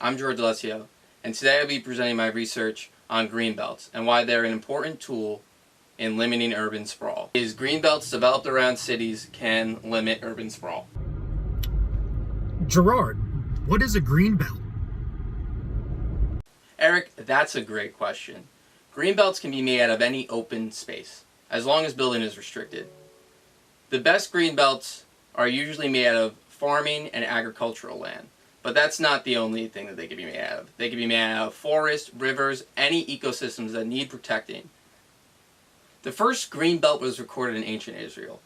I'm Gerard, and today I'll be presenting my research on greenbelts and why they're an important tool in limiting urban sprawl. Greenbelts developed around cities can limit urban sprawl. Gerard, what is a greenbelt? Eric, that's a great question. Greenbelts can be made out of any open space, as long as building is restricted. The best greenbelts are usually made out of farming and agricultural land, but that's not the only thing that they can be made out of. They can be made out of forests, rivers, any ecosystems that need protecting. The first greenbelt was recorded in ancient Israel.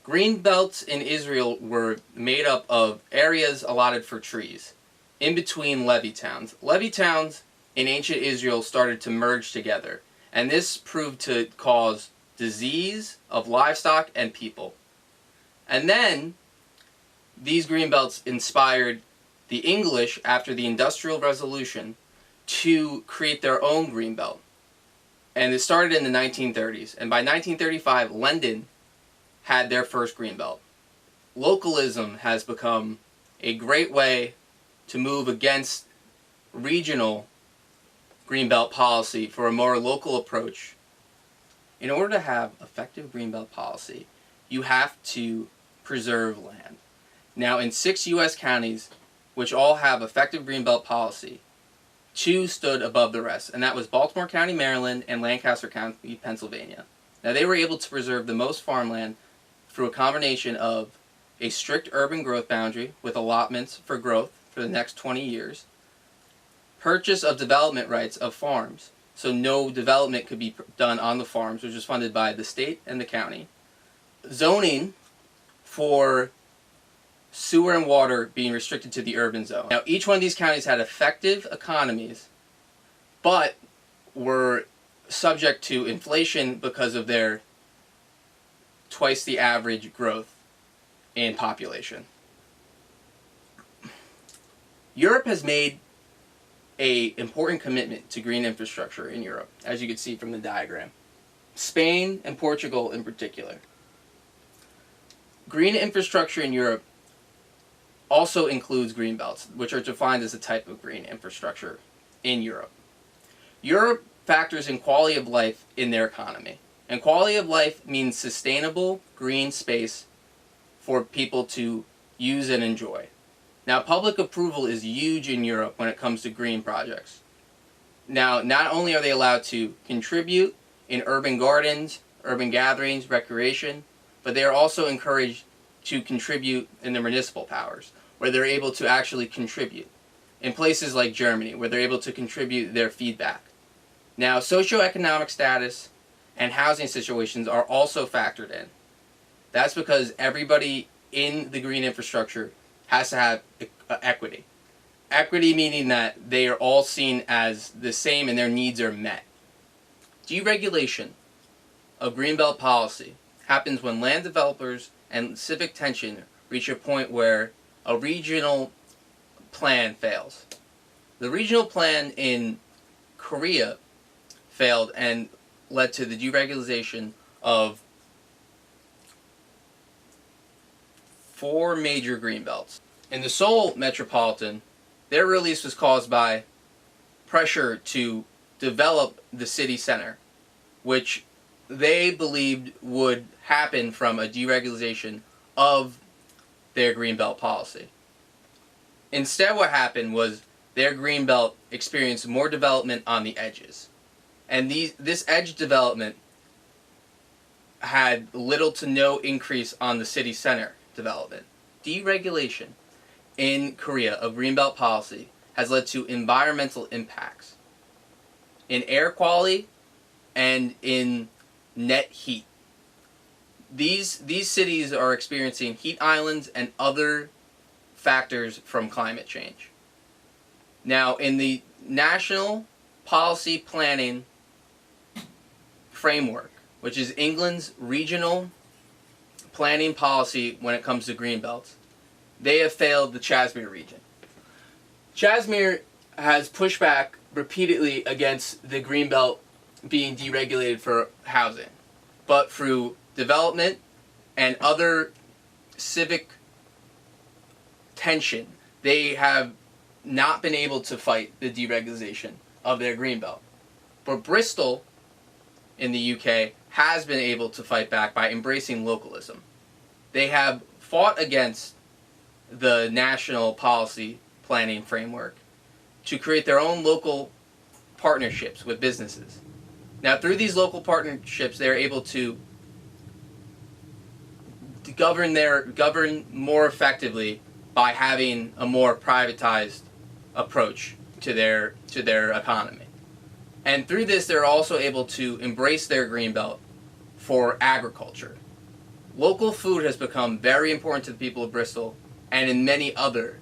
Greenbelts in Israel were made up of areas allotted for trees, in between levee towns. Levee towns in ancient Israel started to merge together, and this proved to cause disease of livestock and people. And then these greenbelts inspired the English after the Industrial Revolution to create their own greenbelt. And it started in the 1930s, and by 1935 London had their first greenbelt. Localism has become a great way to move against regional greenbelt policy for a more local approach. In order to have effective greenbelt policy, you have to preserve land. Now, in 6 U.S. counties, which all have effective greenbelt policy, 2 stood above the rest, and that was Baltimore County, Maryland, and Lancaster County, Pennsylvania. Now, they were able to preserve the most farmland through a combination of a strict urban growth boundary with allotments for growth for the next 20 years, purchase of development rights of farms, so no development could be done on the farms, which was funded by the state and the county. Zoning for sewer and water being restricted to the urban zone. Now, each one of these counties had effective economies, but were subject to inflation because of their twice the average growth in population. Europe has made an important commitment to green infrastructure in Europe, as you can see from the diagram. Spain and Portugal in particular. Green infrastructure in Europe also includes greenbelts, which are defined as a type of green infrastructure in Europe. Europe factors in quality of life in their economy. And quality of life means sustainable green space for people to use and enjoy. Now, public approval is huge in Europe when it comes to green projects. Now, not only are they allowed to contribute in urban gardens, urban gatherings, recreation, but they are also encouraged to contribute in their municipal powers, where they're able to actually contribute. In places like Germany, where they're able to contribute their feedback. Now, socioeconomic status and housing situations are also factored in. That's because everybody in the green infrastructure has to have equity. Equity meaning that they are all seen as the same and their needs are met. Deregulation of greenbelt policy happens when land developers and civic tension reach a point where a regional plan fails. The regional plan in Korea failed and led to the deregulation of 4 major greenbelts. In the Seoul metropolitan, their release was caused by pressure to develop the city center, which they believed would happen from a deregulation of their greenbelt policy. Instead, what happened was their greenbelt experienced more development on the edges. And this edge development had little to no increase on the city center development. Deregulation in Korea of greenbelt policy has led to environmental impacts in air quality and in net heat. These cities are experiencing heat islands and other factors from climate change. Now, in the National Policy Planning Framework, which is England's regional planning policy when it comes to greenbelts, they have failed the Chasmere region. Chasmere has pushed back repeatedly against the greenbelt being deregulated for housing, but through development and other civic tension, they have not been able to fight the deregulation of their greenbelt. But Bristol in the UK has been able to fight back by embracing localism. They have fought against the national policy planning framework to create their own local partnerships with businesses. Now, through these local partnerships, they're able to govern more effectively by having a more privatized approach to their economy. And through this, they're also able to embrace their greenbelt for agriculture. Local food has become very important to the people of Bristol and in many other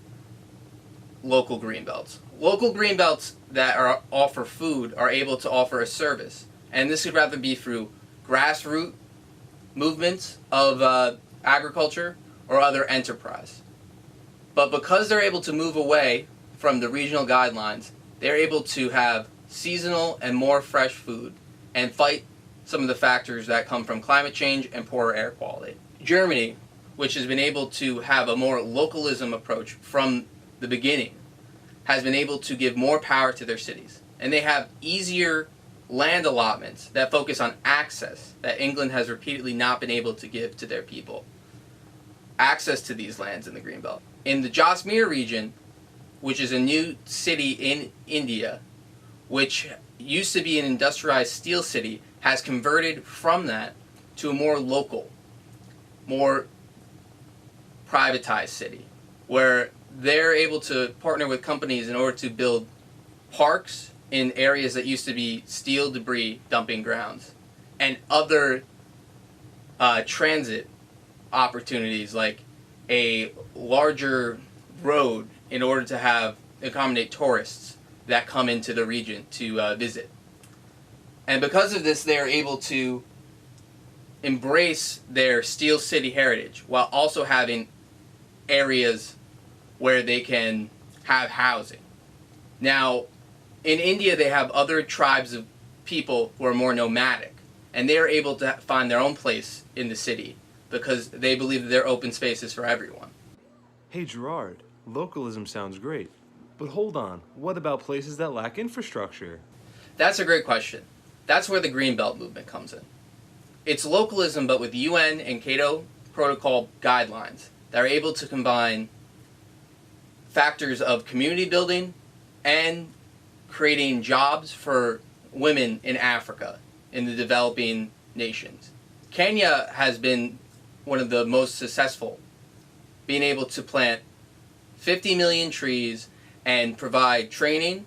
local greenbelts. Local greenbelts that offer food are able to offer a service, and this could rather be through grassroots movements of agriculture or other enterprise. But because they're able to move away from the regional guidelines, they're able to have seasonal and more fresh food and fight some of the factors that come from climate change and poorer air quality. Germany, which has been able to have a more localism approach from the beginning, has been able to give more power to their cities. And they have easier land allotments that focus on access that England has repeatedly not been able to give to their people. Access to these lands in the Greenbelt. In the Jasmir region, which is a new city in India, which used to be an industrialized steel city, has converted from that to a more local, more privatized city, where they're able to partner with companies in order to build parks in areas that used to be steel debris dumping grounds, and other transit opportunities like a larger road in order to accommodate tourists that come into the region to visit. And because of this, they're able to embrace their steel city heritage while also having areas where they can have housing. Now, in India, they have other tribes of people who are more nomadic, and they are able to find their own place in the city because they believe that their open space is for everyone. Hey Gerard, localism sounds great, but hold on, what about places that lack infrastructure? That's a great question. That's where the Greenbelt movement comes in. It's localism, but with UN and Kyoto Protocol guidelines that are able to combine factors of community building and creating jobs for women in Africa, in the developing nations. Kenya has been one of the most successful, being able to plant 50 million trees and provide training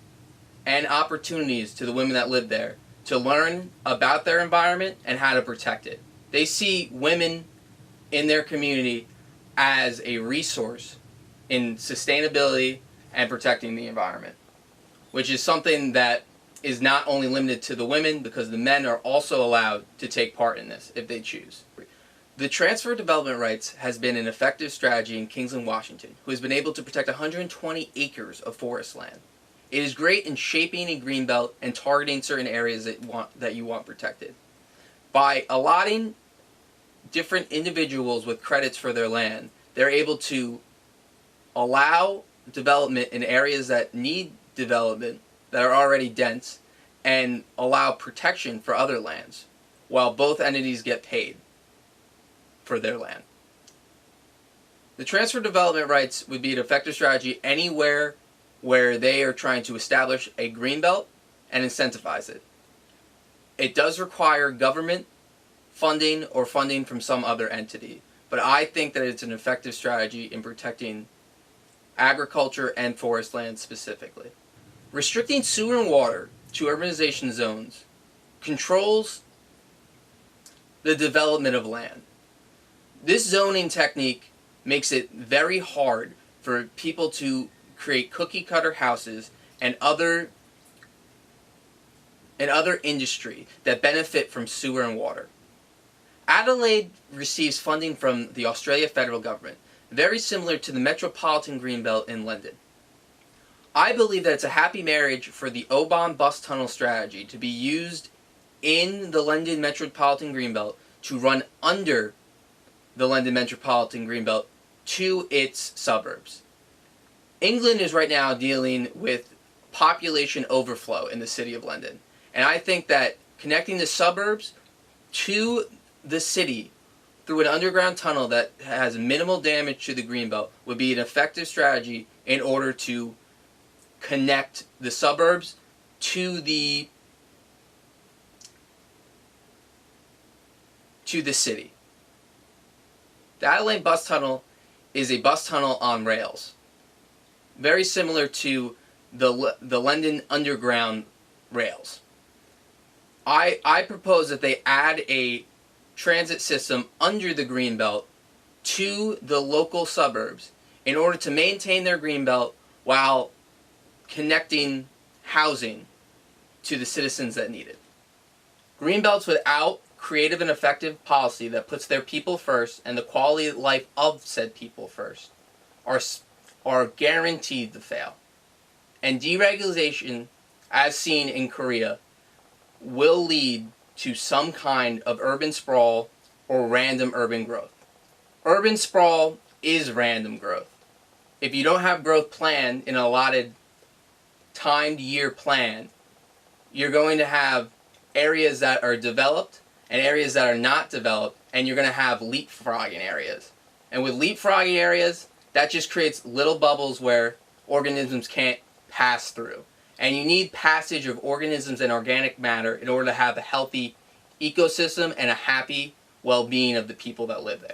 and opportunities to the women that live there to learn about their environment and how to protect it. They see women in their community as a resource in sustainability and protecting the environment, which is something that is not only limited to the women, because the men are also allowed to take part in this if they choose. The transfer of development rights has been an effective strategy in Kingsland, Washington, who has been able to protect 120 acres of forest land. It is great in shaping a greenbelt and targeting certain areas that you want protected. By allotting different individuals with credits for their land, they're able to allow development in areas that need development, that are already dense, and allow protection for other lands, while both entities get paid for their land. The transfer of development rights would be an effective strategy anywhere where they are trying to establish a greenbelt and incentivize it. It does require government funding or funding from some other entity, but I think that it's an effective strategy in protecting agriculture and forest land specifically. Restricting sewer and water to urbanization zones controls the development of land. This zoning technique makes it very hard for people to create cookie-cutter houses and other industry that benefit from sewer and water. Adelaide receives funding from the Australia federal government, very similar to the Metropolitan Greenbelt in London. I believe that it's a happy marriage for the Oban bus tunnel strategy to be used in the London Metropolitan Greenbelt to run under the London Metropolitan Greenbelt to its suburbs. England is right now dealing with population overflow in the city of London. And I think that connecting the suburbs to the city through an underground tunnel that has minimal damage to the greenbelt would be an effective strategy in order to connect the suburbs to the city. The Adelaide bus tunnel is a bus tunnel on rails, very similar to the London Underground rails. I propose that they add a transit system under the greenbelt to the local suburbs in order to maintain their greenbelt while connecting housing to the citizens that need it. Greenbelts without creative and effective policy that puts their people first and the quality of life of said people first are guaranteed to fail. And deregulation, as seen in Korea, will lead to some kind of urban sprawl or random urban growth. Urban sprawl is random growth. If you don't have growth planned in an allotted timed year plan, you're going to have areas that are developed and areas that are not developed, and you're going to have leapfrogging areas. And with leapfrogging areas, that just creates little bubbles where organisms can't pass through. And you need passage of organisms and organic matter in order to have a healthy ecosystem and a happy well-being of the people that live there.